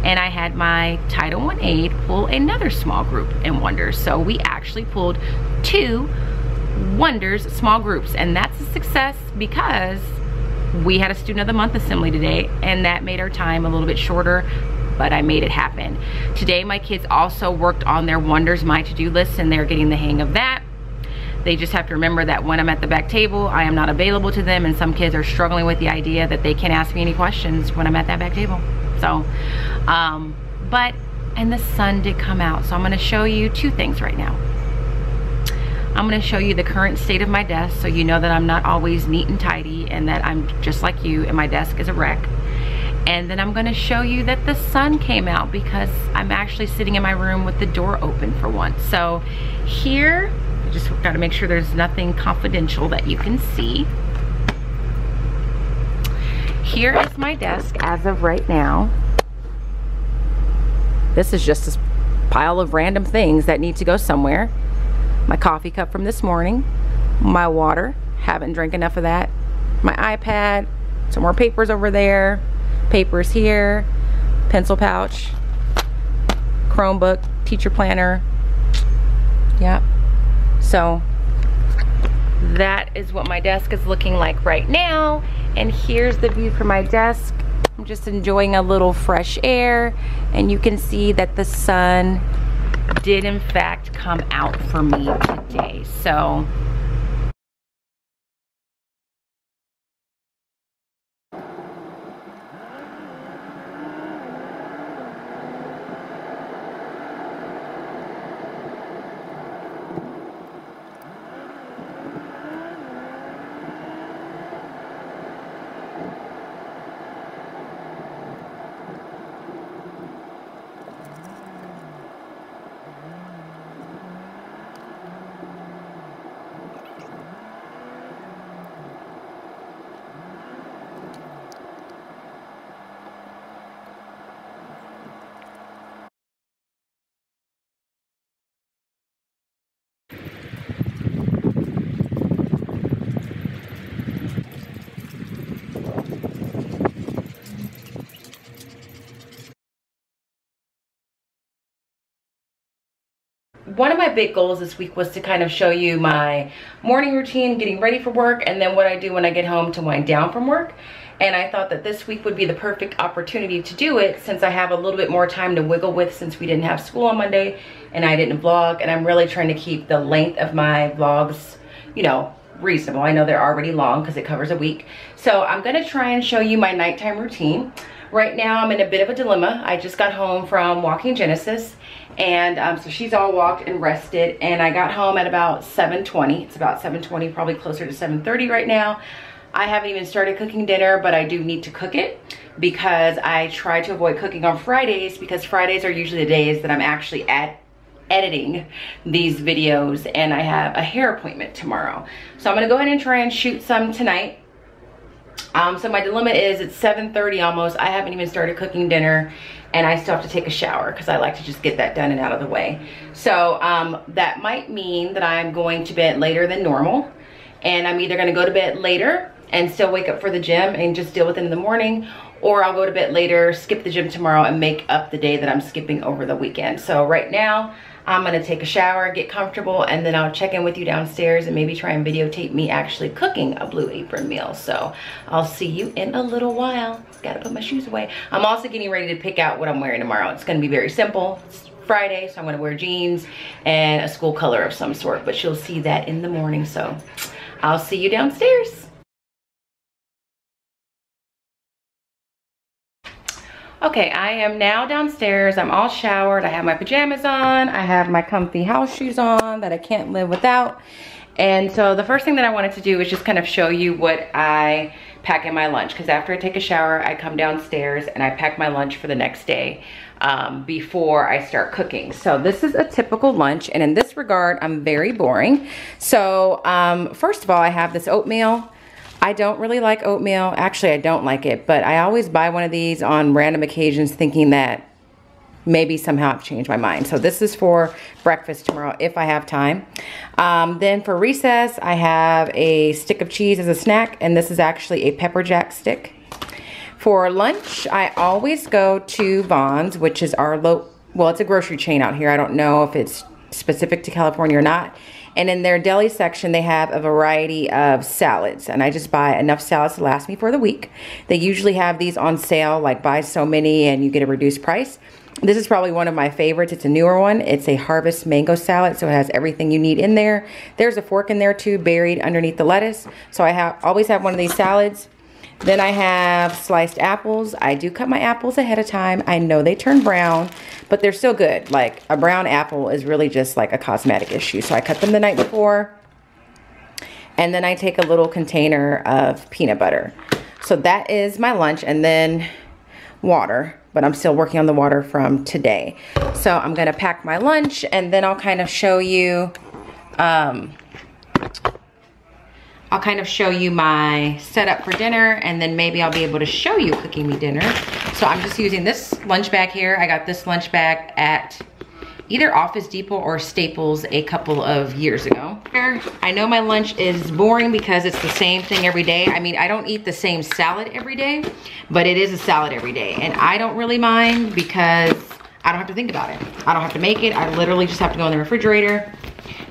and I had my Title I aide pull another small group in Wonders. So we actually pulled 2 Wonders small groups, and that's a success because we had a Student of the Month assembly today, and that made our time a little bit shorter, but I made it happen. Today my kids also worked on their Wonders My To-Do list, and they're getting the hang of that. They just have to remember that when I'm at the back table, I am not available to them, and some kids are struggling with the idea that they can't ask me any questions when I'm at that back table. So, and the sun did come out, so I'm gonna show you 2 things right now. I'm gonna show you the current state of my desk, so you know that I'm not always neat and tidy, and that I'm just like you, and my desk is a wreck. And then I'm gonna show you that the sun came out, because I'm actually sitting in my room with the door open for once. So here, I just gotta make sure there's nothing confidential that you can see. Here is my desk as of right now. This is just a pile of random things that need to go somewhere. My coffee cup from this morning, my water, haven't drank enough of that, my iPad, some more papers over there, papers here, pencil pouch, Chromebook, teacher planner. Yep. So that is what my desk is looking like right now, and here's the view from my desk. I'm just enjoying a little fresh air, and you can see that the sun did in fact come out for me today. So one of my big goals this week was to kind of show you my morning routine, getting ready for work, and then what I do when I get home to wind down from work. And I thought that this week would be the perfect opportunity to do it, since I have a little bit more time to wiggle with, since we didn't have school on Monday and I didn't vlog. And I'm really trying to keep the length of my vlogs, you know, reasonable. I know they're already long because it covers a week. So I'm gonna try and show you my nighttime routine. Right now I'm in a bit of a dilemma. I just got home from walking Genesis, and so she's all walked and rested, and I got home at about 7:20. It's about 7:20, probably closer to 7:30 right now. I haven't even started cooking dinner, but I do need to cook it because I try to avoid cooking on Fridays, because Fridays are usually the days that I'm actually editing these videos, and I have a hair appointment tomorrow. So I'm gonna go ahead and try and shoot some tonight. So my dilemma is it's 7:30 almost. I haven't even started cooking dinner, and I still have to take a shower because I like to just get that done and out of the way. So that might mean that I'm going to bed later than normal, and I'm either gonna go to bed later and still wake up for the gym and just deal with it in the morning, or I'll go to bed later, skip the gym tomorrow, and make up the day that I'm skipping over the weekend. So right now, I'm gonna take a shower, get comfortable, and then I'll check in with you downstairs and maybe try and videotape me actually cooking a Blue Apron meal. So I'll see you in a little while. Gotta put my shoes away. I'm also getting ready to pick out what I'm wearing tomorrow. It's gonna be very simple. It's Friday, so I'm gonna wear jeans and a school color of some sort, but you'll see that in the morning. So I'll see you downstairs. Okay, I am now downstairs. I'm all showered. I have my pajamas on. I have my comfy house shoes on that I can't live without. And so the first thing that I wanted to do is just kind of show you what I pack in my lunch, because after I take a shower, I come downstairs and I pack my lunch for the next day before I start cooking. So this is a typical lunch, and in this regard, I'm very boring. So first of all, I have this oatmeal. I don't really like oatmeal. Actually, I don't like it, but I always buy one of these on random occasions thinking that maybe somehow I've changed my mind. So this is for breakfast tomorrow if I have time. Then for recess, I have a stick of cheese as a snack, and this is actually a pepper jack stick. For lunch, I always go to Vons, which is our well, it's a grocery chain out here. I don't know if it's specific to California or not. And in their deli section, they have a variety of salads. And I just buy enough salads to last me for the week. They usually have these on sale, like buy so many and you get a reduced price. This is probably one of my favorites. It's a newer one. It's a harvest mango salad, so it has everything you need in there. There's a fork in there too, buried underneath the lettuce. So I always have one of these salads. Then I have sliced apples. I do cut my apples ahead of time. I know they turn brown, but they're still good. Like, a brown apple is really just like a cosmetic issue. So I cut them the night before. And then I take a little container of peanut butter. So that is my lunch, and then water. But I'm still working on the water from today. So I'm gonna pack my lunch, and then I'll kind of show you my setup for dinner, and then maybe I'll be able to show you cooking me dinner. So I'm just using this lunch bag here. I got this lunch bag at either Office Depot or Staples a couple of years ago. I know my lunch is boring because it's the same thing every day. I mean, I don't eat the same salad every day, but it is a salad every day. And I don't really mind because I don't have to think about it. I don't have to make it. I literally just have to go in the refrigerator,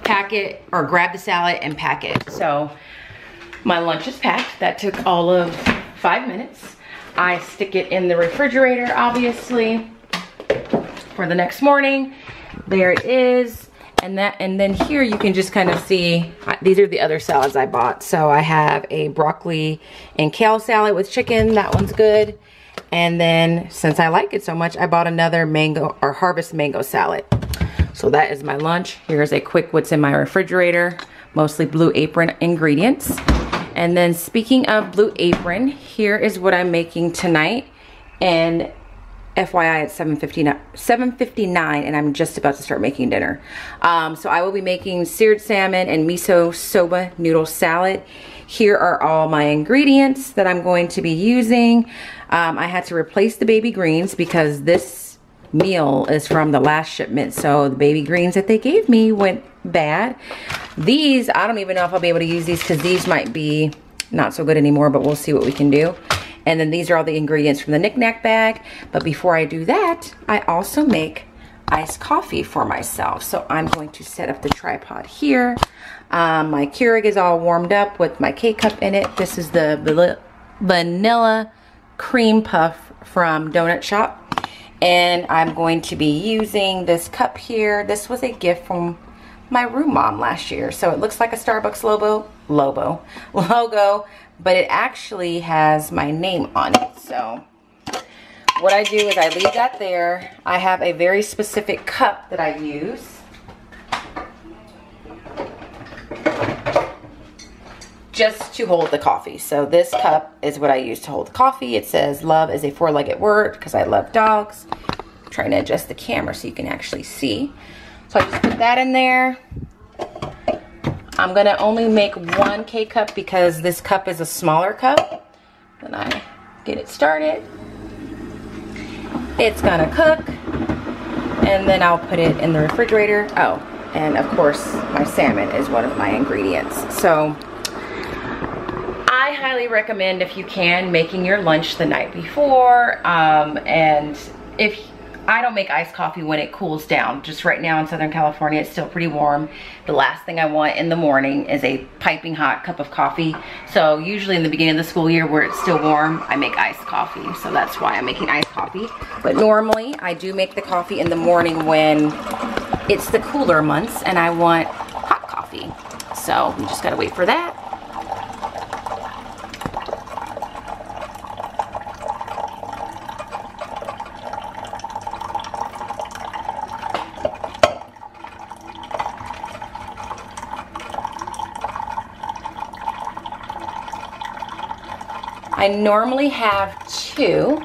pack it, or grab the salad and pack it. So my lunch is packed. That took all of 5 minutes. I stick it in the refrigerator, obviously, for the next morning. There it is. And then here you can just kind of see, these are the other salads I bought. So I have a broccoli and kale salad with chicken. That one's good. And then, since I like it so much, I bought another mango or harvest mango salad. So that is my lunch. Here's a quick what's in my refrigerator. Mostly Blue Apron ingredients. And then, speaking of Blue Apron, here is what I'm making tonight. And FYI, it's 7:59 and I'm just about to start making dinner. So I will be making seared salmon and miso soba noodle salad. Here are all my ingredients that I'm going to be using. I had to replace the baby greens because this meal is from the last shipment. So the baby greens that they gave me went bad. These, I don't even know if I'll be able to use these because these might be not so good anymore, but we'll see what we can do. And then these are all the ingredients from the knick-knack bag. But before I do that, I also make iced coffee for myself. So I'm going to set up the tripod here. My Keurig is all warmed up with my K-cup in it. This is the vanilla cream puff from Donut Shop. And I'm going to be using this cup here. This was a gift from my room mom last year. So it looks like a Starbucks logo, but it actually has my name on it. So what I do is I leave that there. I have a very specific cup that I use. Just to hold the coffee. So this cup is what I use to hold the coffee. It says love is a four-legged word because I love dogs. I'm trying to adjust the camera so you can actually see. So I just put that in there. I'm gonna only make one K-cup because this cup is a smaller cup. Then I get it started. It's gonna cook, and then I'll put it in the refrigerator. Oh, and of course my salmon is one of my ingredients. So I highly recommend, if you can, making your lunch the night before. And if I don't make iced coffee when it cools down. Just right now in Southern California, it's still pretty warm. The last thing I want in the morning is a piping hot cup of coffee. So usually in the beginning of the school year where it's still warm, I make iced coffee. So that's why I'm making iced coffee. But normally I do make the coffee in the morning when it's the cooler months and I want hot coffee. So we just gotta wait for that. I normally have two,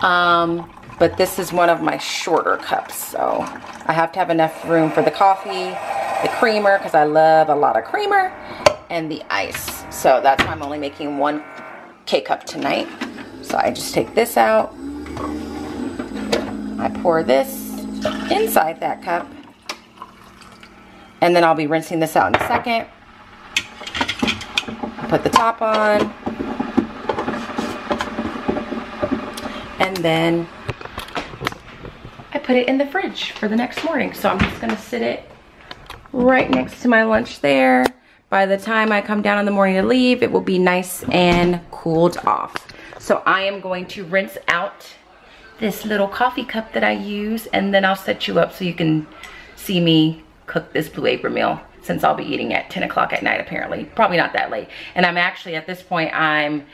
but this is one of my shorter cups, so I have to have enough room for the coffee, the creamer, because I love a lot of creamer, and the ice. So that's why I'm only making one K-cup tonight. So I just take this out, I pour this inside that cup, and then I'll be rinsing this out in a second. Put the top on. And then I put it in the fridge for the next morning. So I'm just gonna sit it right next to my lunch there. By the time I come down in the morning to leave, it will be nice and cooled off. So I am going to rinse out this little coffee cup that I use, and then I'll set you up so you can see me cook this Blue Apron meal, since I'll be eating at 10 o'clock at night apparently. Probably not that late. And I'm actually, at this point, I'm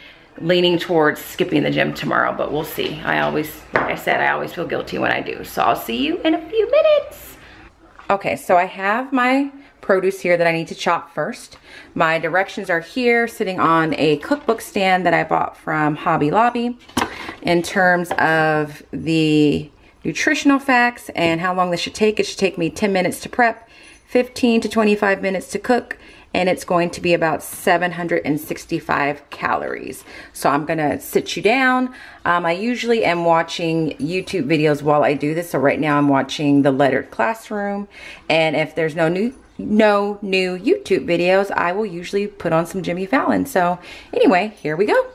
leaning towards skipping the gym tomorrow, but we'll see. I always, like I said, I always feel guilty when I do. So I'll see you in a few minutes. Okay, so I have my produce here that I need to chop first. My directions are here, sitting on a cookbook stand that I bought from Hobby Lobby. In terms of the nutritional facts and how long this should take, it should take me 10 minutes to prep, 15 to 25 minutes to cook, and it's going to be about 765 calories. So I'm gonna sit you down. I usually am watching YouTube videos while I do this. So right now I'm watching The Lettered Classroom. And if there's no new YouTube videos, I will usually put on some Jimmy Fallon. So anyway, here we go.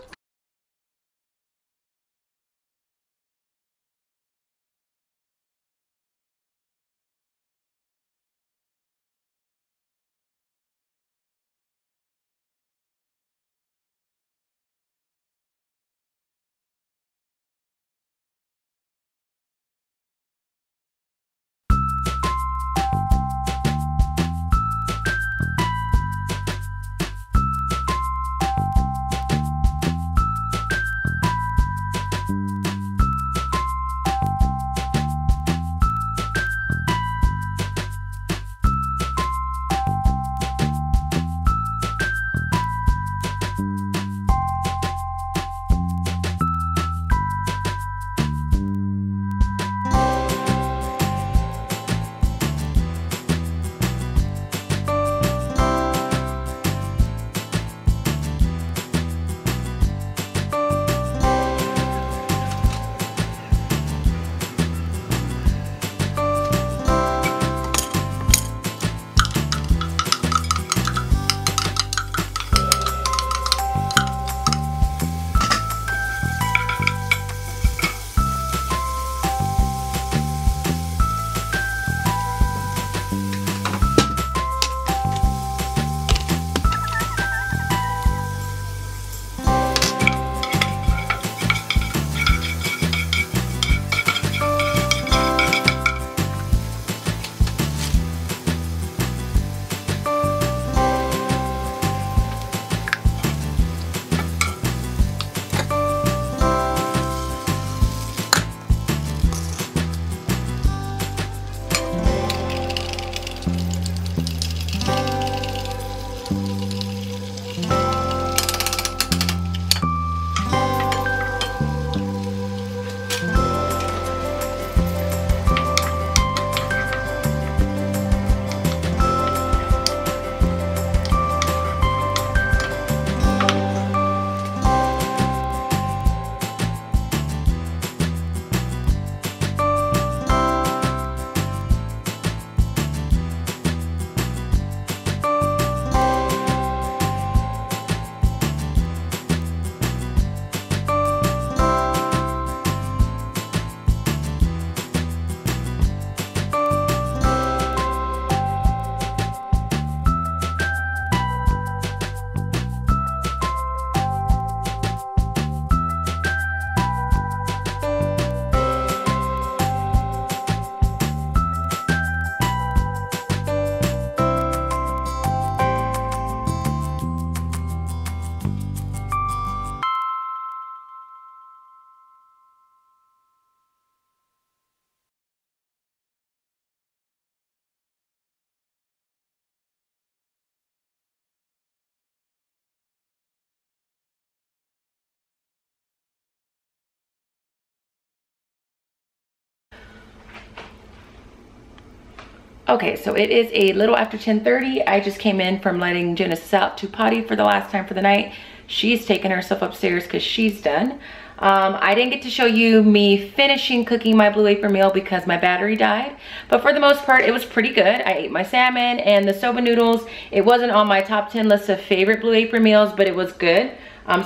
Okay, so it is a little after 10:30. I just came in from letting Genesis out to potty for the last time for the night. She's taken herself upstairs because she's done. I didn't get to show you me finishing cooking my Blue Apron meal because my battery died. But for the most part, it was pretty good. I ate my salmon and the soba noodles. It wasn't on my top 10 list of favorite Blue Apron meals, but it was good.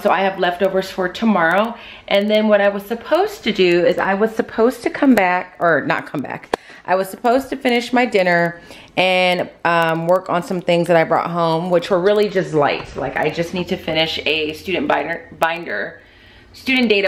So I have leftovers for tomorrow. And then what I was supposed to do is I was supposed to come back, or not come back. I was supposed to finish my dinner and work on some things that I brought home, which were really just light. Like I just need to finish a student data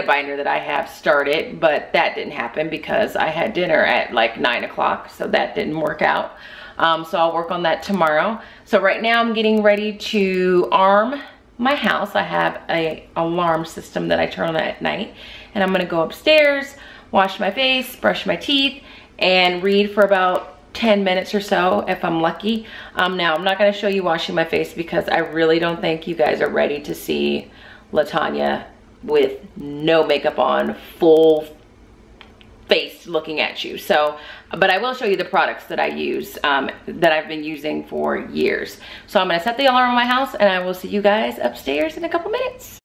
binder that I have started, but that didn't happen because I had dinner at like 9 o'clock, so that didn't work out. So I'll work on that tomorrow. So right now I'm getting ready to arm my house. I have a alarm system that I turn on at night, and I'm gonna go upstairs, wash my face, brush my teeth, and read for about 10 minutes or so if I'm lucky. Now I'm not gonna show you washing my face because I really don't think you guys are ready to see LaTanya with no makeup on, full face looking at you. So, but I will show you the products that I use, that I've been using for years. So I'm gonna set the alarm on my house and I will see you guys upstairs in a couple minutes.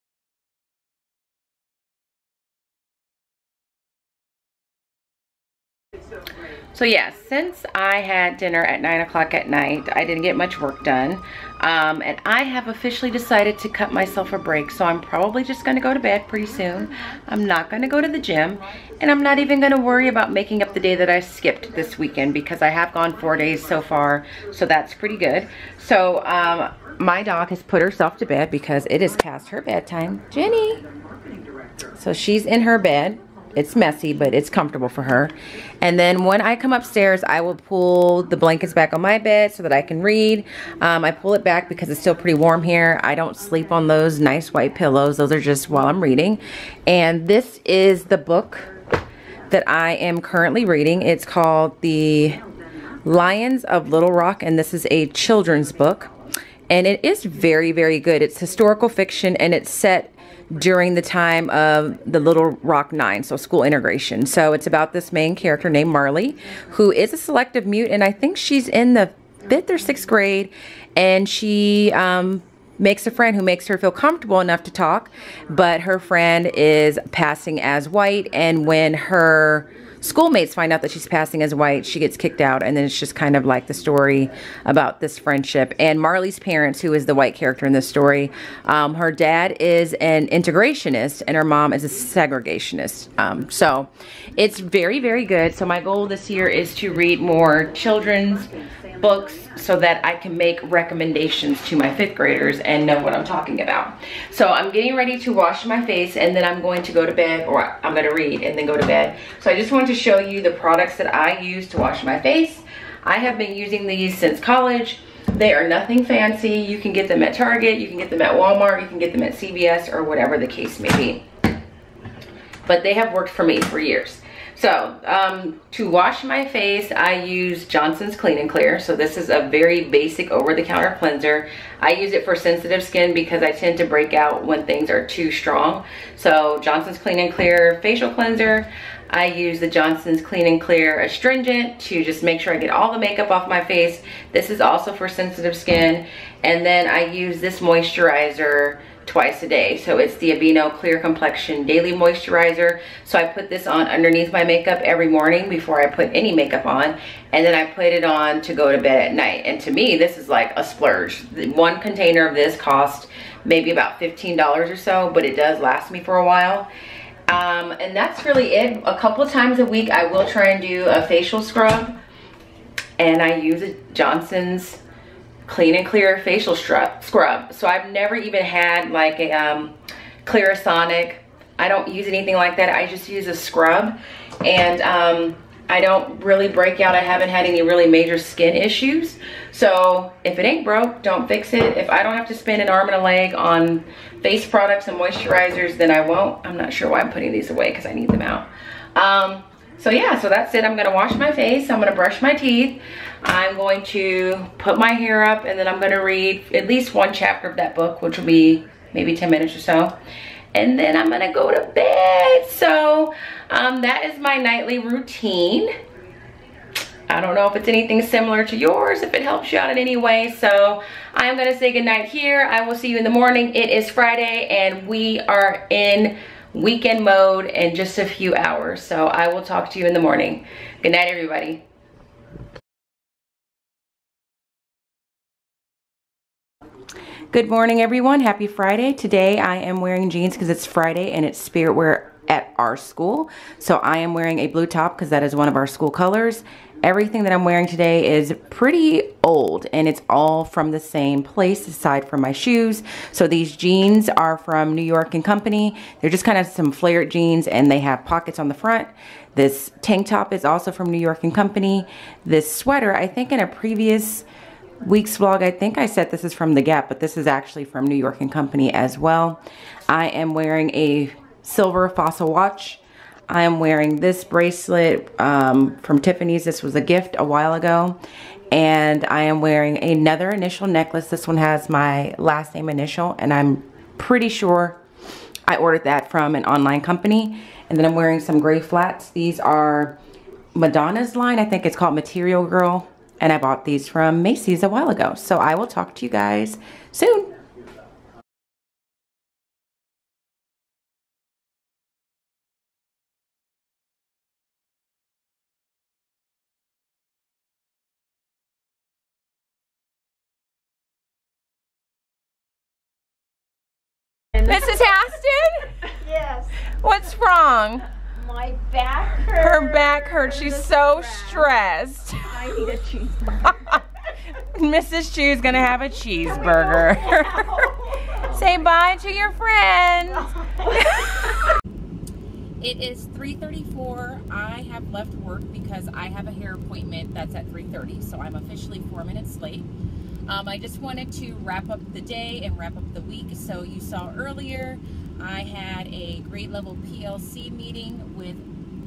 So yeah, since I had dinner at 9 o'clock at night, I didn't get much work done. And I have officially decided to cut myself a break. So I'm probably just gonna go to bed pretty soon. I'm not gonna go to the gym. And I'm not even gonna worry about making up the day that I skipped this weekend because I have gone 4 days so far. So that's pretty good. So my dog has put herself to bed because it is past her bedtime. Jenny. So she's in her bed. It's messy, but it's comfortable for her. And then when I come upstairs, I will pull the blankets back on my bed so that I can read. I pull it back because it's still pretty warm here. I don't sleep on those nice white pillows. Those are just while I'm reading. And this is the book that I am currently reading. It's called The Lions of Little Rock, and this is a children's book. And it is very, very good. It's historical fiction, and it's set during the time of the Little Rock Nine, so school integration. So it's about this main character named Marley, who is a selective mute, and I think she's in the 5th or 6th grade, and she makes a friend who makes her feel comfortable enough to talk, but her friend is passing as white, and when her schoolmates find out that she's passing as white, she gets kicked out, and then it's just kind of like the story about this friendship. And Marley's parents, who is the white character in this story, her dad is an integrationist and her mom is a segregationist. So it's very, very good. So my goal this year is to read more children's books so that I can make recommendations to my 5th graders and know what I'm talking about. So I'm getting ready to wash my face, and then I'm going to go to bed, or I'm going to read and then go to bed. So I just wanted to show you the products that I use to wash my face. I have been using these since college. They are nothing fancy. You can get them at Target, you can get them at Walmart, you can get them at CVS, or whatever the case may be. But they have worked for me for years. So to wash my face, I use Johnson's Clean and Clear. So this is a very basic over-the-counter cleanser. I use it for sensitive skin because I tend to break out when things are too strong. So Johnson's Clean and Clear facial cleanser. I use the Johnson's Clean and Clear Astringent to just make sure I get all the makeup off my face. This is also for sensitive skin. And then I use this moisturizer twice a day. So it's the Episdoe Clear Complexion Daily Moisturizer. So I put this on underneath my makeup every morning before I put any makeup on. And then I put it on to go to bed at night. And to me, this is like a splurge. One container of this cost maybe about $15 or so, but it does last me for a while. And that's really it. A couple of times a week, I will try and do a facial scrub. And I use a Johnson's Clean and Clear facial scrub. So I've never even had like a Clarisonic. I don't use anything like that. I just use a scrub, and I don't really break out. I haven't had any really major skin issues. So if it ain't broke, don't fix it. If I don't have to spend an arm and a leg on face products and moisturizers, then I won't. I'm not sure why I'm putting these away because I need them out. So yeah, so that's it. I'm gonna wash my face, I'm gonna brush my teeth, I'm going to put my hair up, and then I'm gonna read at least one chapter of that book, which will be maybe 10 minutes or so. And then I'm gonna go to bed. So that is my nightly routine. I don't know if it's anything similar to yours, if it helps you out in any way. So I'm gonna say goodnight here. I will see you in the morning. It is Friday and we are in weekend mode in just a few hours. So I will talk to you in the morning. Good night, everybody. Good morning, everyone. Happy Friday. Today I am wearing jeans because it's Friday and it's spirit wear at our school. So I am wearing a blue top because that is one of our school colors. Everything that I'm wearing today is pretty old and it's all from the same place aside from my shoes. So these jeans are from New York & Company. They're just kind of some flared jeans and they have pockets on the front. This tank top is also from New York & Company. This sweater, I think in a previous week's vlog, I think I said this is from The Gap, but this is actually from New York & Company as well. I am wearing a silver fossil watch. I am wearing this bracelet from Tiffany's. This was a gift a while ago. And I am wearing another initial necklace. This one has my last name initial, and I'm pretty sure I ordered that from an online company. And then I'm wearing some gray flats. These are Madonna's line. I think it's called Material Girl. And I bought these from Macy's a while ago. So I will talk to you guys soon. Mrs. Haston? Yes. What's wrong? My back hurts. Her back hurts. She's so stressed. I need a cheeseburger. Mrs. Chu's gonna have a cheeseburger. Say bye to your friends. It is 3:34. I have left work because I have a hair appointment that's at 3:30, so I'm officially 4 minutes late. I just wanted to wrap up the day and wrap up the week. So you saw earlier, I had a grade level PLC meeting with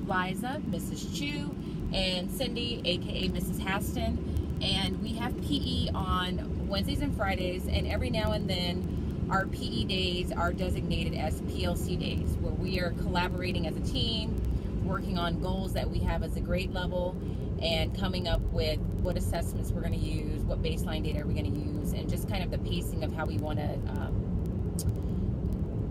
Liza, Mrs. Chu, and Cindy, aka Mrs. Haston. And we have PE on Wednesdays and Fridays, and every now and then our PE days are designated as PLC days, where we are collaborating as a team, working on goals that we have as a grade level, and coming up with what assessments we're going to use, what baseline data are we going to use, and just kind of the pacing of how we want to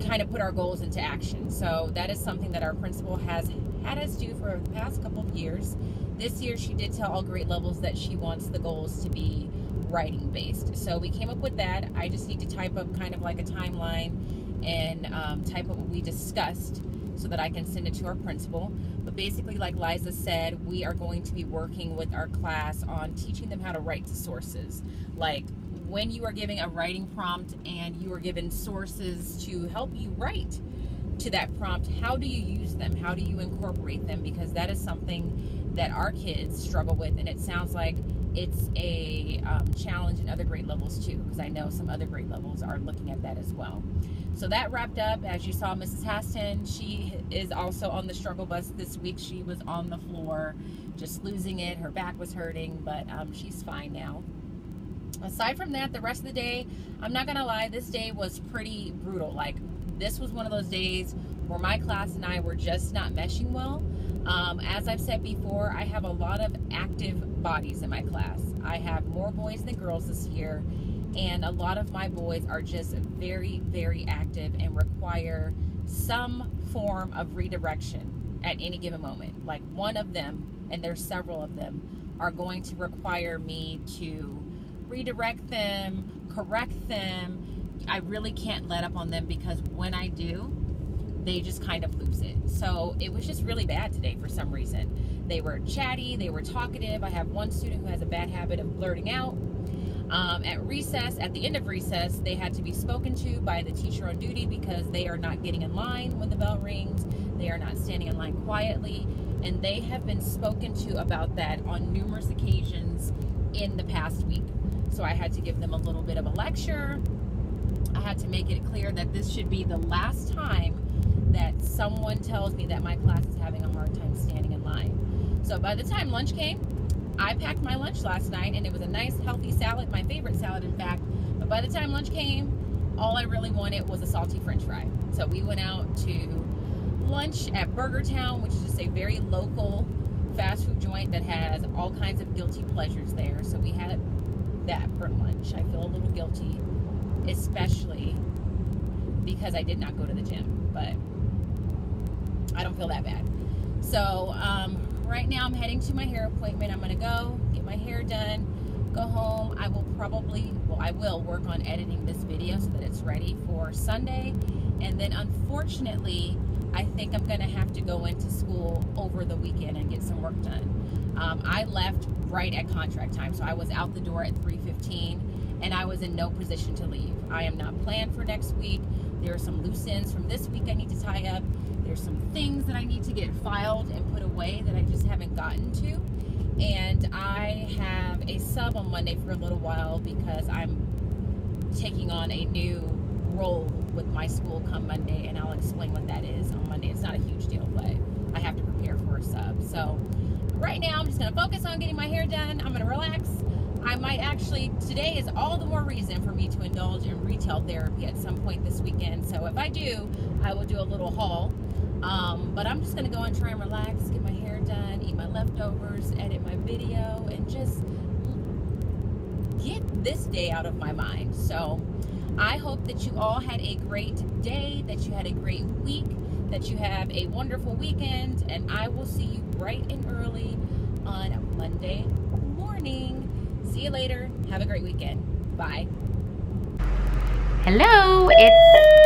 kind of put our goals into action. So that is something that our principal has had us do for the past couple of years. This year she did tell all grade levels that she wants the goals to be writing based. So we came up with that. I just need to type up kind of like a timeline and type up what we discussed so that I can send it to our principal. But basically, like Liza said, we are going to be working with our class on teaching them how to write to sources. Like when you are giving a writing prompt and you are given sources to help you write to that prompt, how do you use them? How do you incorporate them? Because that is something that our kids struggle with, and it sounds like it's a challenge in other grade levels too, because I know some other grade levels are looking at that as well. So that wrapped up. As you saw, Mrs. Haston, she is also on the struggle bus this week. She was on the floor just losing it. Her back was hurting, but she's fine now. Aside from that, the rest of the day, I'm not gonna lie, this day was pretty brutal. Like, this was one of those days where my class and I were just not meshing well. As I've said before, I have a lot of active bodies in my class. I have more boys than girls this year, and a lot of my boys are just very, very active and require some form of redirection at any given moment. Like one of them, and there's several of them, are going to require me to redirect them, correct them. I really can't let up on them, because when I do, they just kind of lose it. So it was just really bad today for some reason. They were chatty, they were talkative. I have one student who has a bad habit of blurting out. At recess, at the end of recess, they had to be spoken to by the teacher on duty because they are not getting in line when the bell rings. They are not standing in line quietly. And they have been spoken to about that on numerous occasions in the past week. So I had to give them a little bit of a lecture. I had to make it clear that this should be the last time that someone tells me that my class is having a hard time standing in line. So by the time lunch came, I packed my lunch last night, and it was a nice healthy salad, my favorite salad in fact. But by the time lunch came, all I really wanted was a salty french fry. So we went out to lunch at Burger Town, which is just a very local fast food joint that has all kinds of guilty pleasures there. So we had that for lunch. I feel a little guilty, especially because I did not go to the gym, but I don't feel that bad. So right now I'm heading to my hair appointment. I'm gonna go get my hair done, go home. I will work on editing this video so that it's ready for Sunday. And then unfortunately, I think I'm gonna have to go into school over the weekend and get some work done. I left right at contract time, so I was out the door at 3:15 and I was in no position to leave. I am not planned for next week. There are some loose ends from this week I need to tie up. There's some things that I need to get filed and put away that I just haven't gotten to. And I have a sub on Monday for a little while because I'm taking on a new role with my school come Monday, and I'll explain what that is on Monday. It's not a huge deal, but I have to prepare for a sub. So right now I'm just gonna focus on getting my hair done. I'm gonna relax. I might actually, today is all the more reason for me to indulge in retail therapy at some point this weekend. So if I do, I will do a little haul. But I'm just gonna go and try and relax, get my hair done, eat my leftovers, edit my video, and just get this day out of my mind. So I hope that you all had a great day, that you had a great week, that you have a wonderful weekend, and I will see you bright and early on Monday morning. See you later. Have a great weekend. Bye. Hello, it's